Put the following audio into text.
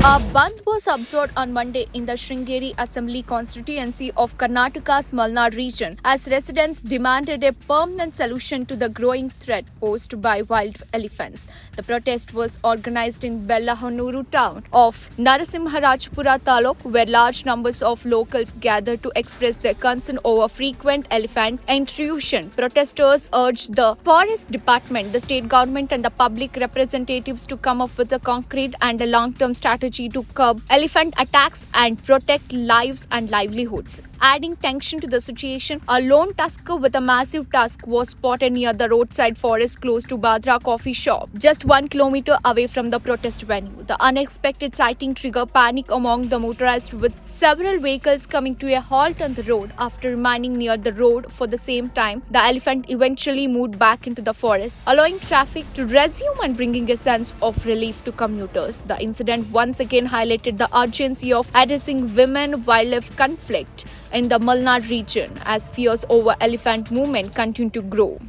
A bandh was observed on Monday in the Shringeri Assembly constituency of Karnataka's Malnad region as residents demanded a permanent solution to the growing threat posed by wild elephants. The protest was organized in Balehonnur town of Narasimharajapura taluk, where large numbers of locals gathered to express their concern over frequent elephant intrusion. Protesters urged the forest department, the state government and the public representatives to come up with a concrete and a long-term strategy to curb elephant attacks and protect lives and livelihoods. Adding tension to the situation, a lone tusker with a massive tusk was spotted near the roadside forest close to Badra coffee shop, just 1 kilometer away from the protest venue. The unexpected sighting triggered panic among the motorists, with several vehicles coming to a halt on the road. After remaining near the road for the same time, the elephant eventually moved back into the forest, allowing traffic to resume and bringing a sense of relief to commuters. The incident once again highlighted the urgency of addressing women-wildlife conflict in the Malnad region as fears over elephant movement continue to grow.